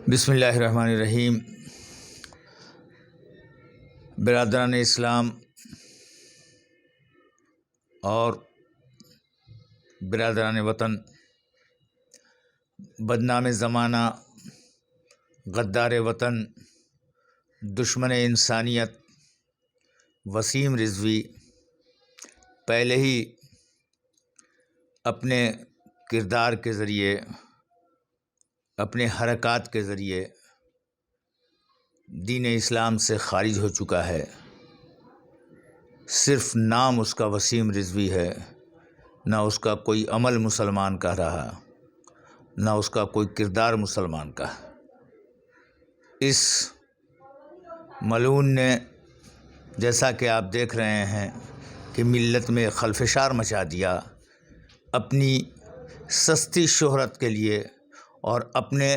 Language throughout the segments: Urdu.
بسم اللہ الرحمن الرحیم۔ برادران اسلام اور برادران وطن، بدنام زمانہ، غدار وطن، دشمن انسانیت وسیم رضوی پہلے ہی اپنے کردار کے ذریعے، اپنے حرکات کے ذریعے دین اسلام سے خارج ہو چکا ہے۔ صرف نام اس کا وسیم رضوی ہے، نہ اس کا کوئی عمل مسلمان کا رہا، نہ اس کا کوئی کردار مسلمان کا۔ اس ملعون نے، جیسا کہ آپ دیکھ رہے ہیں، کہ ملت میں خلفشار مچا دیا اپنی سستی شہرت کے لیے اور اپنے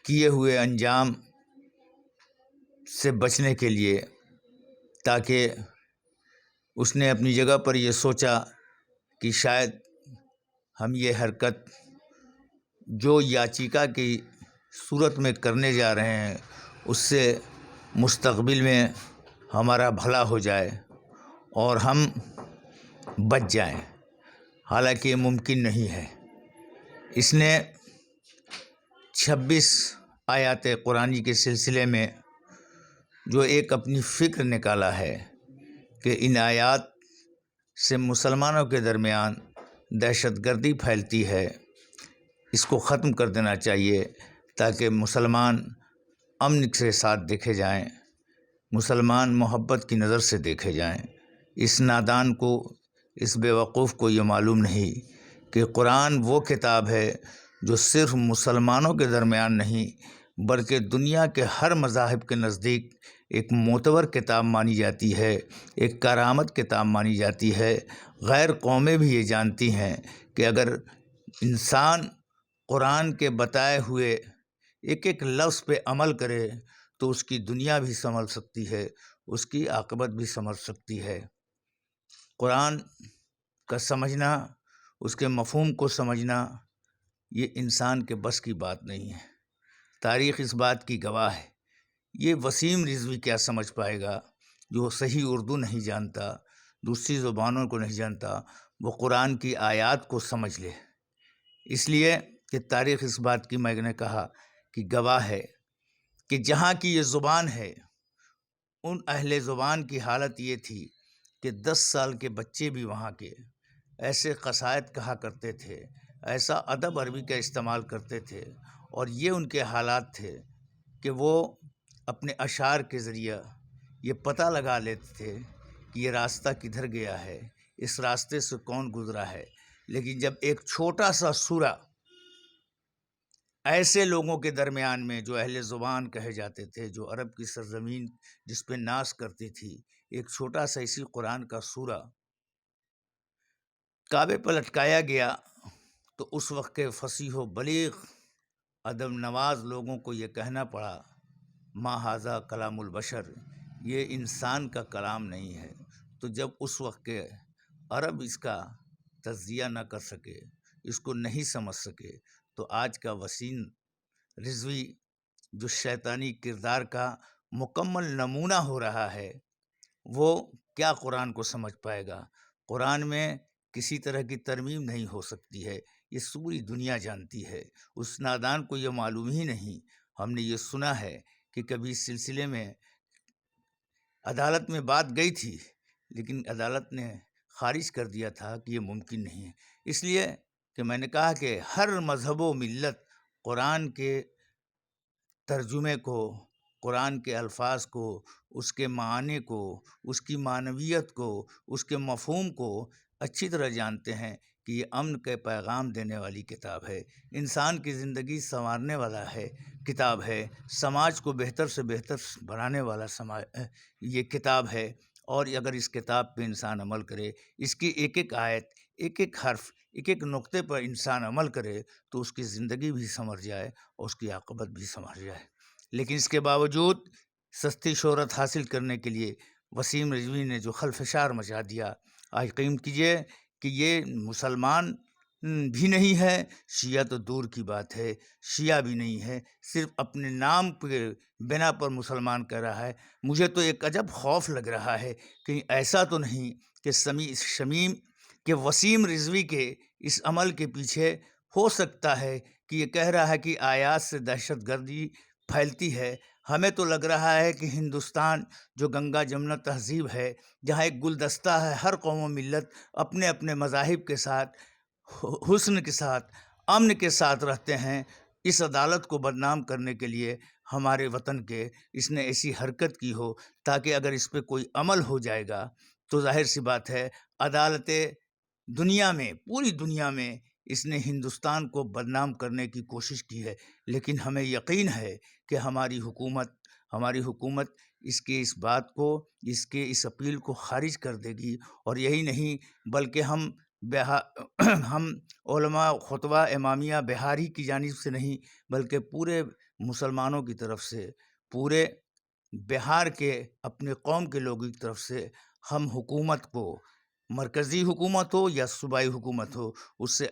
کیے ہوئے انجام سے بچنے کے لیے، تاکہ اس نے اپنی جگہ پر یہ سوچا کہ شاید ہم یہ حرکت جو یاچیکا کی صورت میں کرنے جا رہے ہیں، اس سے مستقبل میں ہمارا بھلا ہو جائے اور ہم بچ جائیں، حالانکہ یہ ممکن نہیں ہے۔ اس نے 26 آیات قرآنی کے سلسلے میں جو ایک اپنی فکر نکالا ہے کہ ان آیات سے مسلمانوں کے درمیان دہشت گردی پھیلتی ہے، اس کو ختم کر دینا چاہیے تاکہ مسلمان امن کے ساتھ دیکھے جائیں، مسلمان محبت کی نظر سے دیکھے جائیں۔ اس نادان کو، اس بیوقوف کو یہ معلوم نہیں کہ قرآن وہ کتاب ہے جو صرف مسلمانوں کے درمیان نہیں بلکہ دنیا کے ہر مذاہب کے نزدیک ایک معتبر کتاب مانی جاتی ہے، ایک کرامت کتاب مانی جاتی ہے۔ غیر قومیں بھی یہ جانتی ہیں کہ اگر انسان قرآن کے بتائے ہوئے ایک ایک لفظ پہ عمل کرے تو اس کی دنیا بھی سنور سکتی ہے، اس کی عاقبت بھی سنور سکتی ہے۔ قرآن کا سمجھنا، اس کے مفہوم کو سمجھنا، یہ انسان کے بس کی بات نہیں ہے۔ تاریخ اس بات کی گواہ ہے۔ یہ وسیم رضوی کیا سمجھ پائے گا جو صحیح اردو نہیں جانتا، دوسری زبانوں کو نہیں جانتا، وہ قرآن کی آیات کو سمجھ لے۔ اس لیے کہ تاریخ اس بات کی، میں نے کہا، کہ گواہ ہے کہ جہاں کی یہ زبان ہے، ان اہل زبان کی حالت یہ تھی کہ 10 سال کے بچے بھی وہاں کے ایسے قصائد کہا کرتے تھے، ایسا ادب عربی کا استعمال کرتے تھے، اور یہ ان کے حالات تھے کہ وہ اپنے اشعار کے ذریعہ یہ پتہ لگا لیتے تھے کہ یہ راستہ کدھر گیا ہے، اس راستے سے کون گزرا ہے۔ لیکن جب ایک چھوٹا سا سورہ ایسے لوگوں کے درمیان میں جو اہل زبان کہے جاتے تھے، جو عرب کی سرزمین جس پہ ناز کرتی تھی، ایک چھوٹا سا اسی قرآن کا سورہ کعبے پر لٹکایا گیا، تو اس وقت کے فصیح و بلیغ ادب نواز لوگوں کو یہ کہنا پڑا، ما ھذا کلام البشر، یہ انسان کا کلام نہیں ہے۔ تو جب اس وقت کے عرب اس کا تجزیہ نہ کر سکے، اس کو نہیں سمجھ سکے، تو آج کا وسیم رضوی جو شیطانی کردار کا مکمل نمونہ ہو رہا ہے، وہ کیا قرآن کو سمجھ پائے گا؟ قرآن میں کسی طرح کی ترمیم نہیں ہو سکتی ہے، یہ پوری دنیا جانتی ہے۔ اس نادان کو یہ معلوم ہی نہیں۔ ہم نے یہ سنا ہے کہ کبھی اس سلسلے میں عدالت میں بات گئی تھی، لیکن عدالت نے خارج کر دیا تھا کہ یہ ممکن نہیں ہے۔ اس لیے کہ میں نے کہا کہ ہر مذہب و ملت قرآن کے ترجمے کو، قرآن کے الفاظ کو، اس کے معنی کو، اس کی معنویت کو، اس کے مفہوم کو اچھی طرح جانتے ہیں کہ یہ امن کے پیغام دینے والی کتاب ہے، انسان کی زندگی سنوارنے والا ہے کتاب ہے، سماج کو بہتر سے بہتر بنانے والا یہ کتاب ہے۔ اور اگر اس کتاب پہ انسان عمل کرے، اس کی ایک ایک آیت، ایک ایک حرف، ایک ایک نقطے پر انسان عمل کرے، تو اس کی زندگی بھی سنور جائے اور اس کی عاقبت بھی سنور جائے۔ لیکن اس کے باوجود سستی شہرت حاصل کرنے کے لیے وسیم رضوی نے جو خلفشار مچا دیا، آج یقین کیجئے کہ یہ مسلمان بھی نہیں ہے، شیعہ تو دور کی بات ہے، شیعہ بھی نہیں ہے، صرف اپنے نام کے بنا پر مسلمان کہہ رہا ہے۔ مجھے تو ایک عجب خوف لگ رہا ہے کہ ایسا تو نہیں کہ شمیم کہ وسیم رضوی کے اس عمل کے پیچھے ہو سکتا ہے کہ یہ کہہ رہا ہے کہ آیات سے دہشت گردی پھیلتی ہے۔ ہمیں تو لگ رہا ہے کہ ہندوستان جو گنگا جمنا تہذیب ہے، جہاں ایک گلدستہ ہے، ہر قوم و ملت اپنے اپنے مذاہب کے ساتھ حسن کے ساتھ امن کے ساتھ رہتے ہیں، اس عدالت کو بدنام کرنے کے لیے ہمارے وطن کے اس نے ایسی حرکت کی ہو تاکہ اگر اس پہ کوئی عمل ہو جائے گا تو ظاہر سی بات ہے عدالتیں دنیا میں، پوری دنیا میں اس نے ہندوستان کو بدنام کرنے کی کوشش کی ہے۔ لیکن ہمیں یقین ہے کہ ہماری حکومت اس بات کو، اس اپیل کو خارج کر دے گی، اور یہی نہیں بلکہ ہم علماء خطبہ امامیہ بہاری کی جانب سے نہیں بلکہ پورے مسلمانوں کی طرف سے، پورے بہار کے اپنے قوم کے لوگوں کی طرف سے ہم حکومت کو، مرکزی حکومت ہو یا صوبائی حکومت ہو، اس سے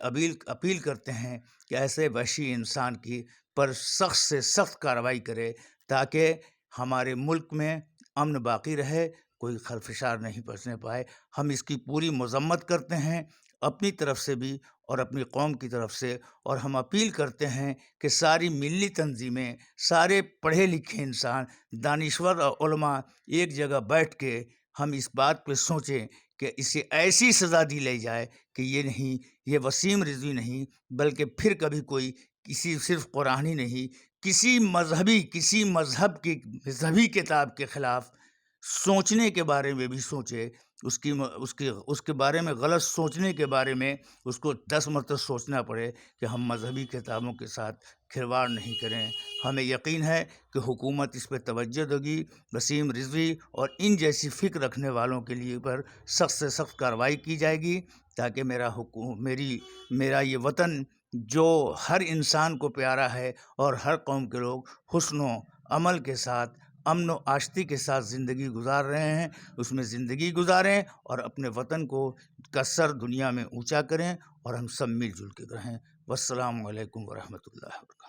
اپیل کرتے ہیں کہ ایسے وحشی انسان کی پر سخت سے سخت کارروائی کرے تاکہ ہمارے ملک میں امن باقی رہے، کوئی خلفشار نہیں پہنچنے پائے۔ ہم اس کی پوری مذمت کرتے ہیں اپنی طرف سے بھی اور اپنی قوم کی طرف سے، اور ہم اپیل کرتے ہیں کہ ساری ملی تنظیمیں، سارے پڑھے لکھے انسان، دانشور اور علماء ایک جگہ بیٹھ کے ہم اس بات پہ سوچیں کہ اسے ایسی سزا دی لے جائے کہ یہ وسیم رضوی نہیں بلکہ پھر کبھی کوئی صرف قرآنی نہیں، کسی مذہبی کتاب کے خلاف سوچنے کے بارے میں بھی سوچے، اس کے بارے میں غلط سوچنے کے بارے میں اس کو 10 مرتبہ سوچنا پڑے کہ ہم مذہبی کتابوں کے ساتھ کھلواڑ نہیں کریں۔ ہمیں یقین ہے کہ حکومت اس پہ توجہ دے گی، وسیم رضوی اور ان جیسی فکر رکھنے والوں کے لیے پر سخت سے سخت کارروائی کی جائے گی تاکہ میرا یہ وطن جو ہر انسان کو پیارا ہے اور ہر قوم کے لوگ حسن و عمل کے ساتھ، امن و آشتی کے ساتھ زندگی گزار رہے ہیں، اس میں زندگی گزاریں اور اپنے وطن کا سر دنیا میں اونچا کریں اور ہم سب مل جل کے رہیں۔ والسلام علیکم ورحمۃ اللہ وبرکاتہ۔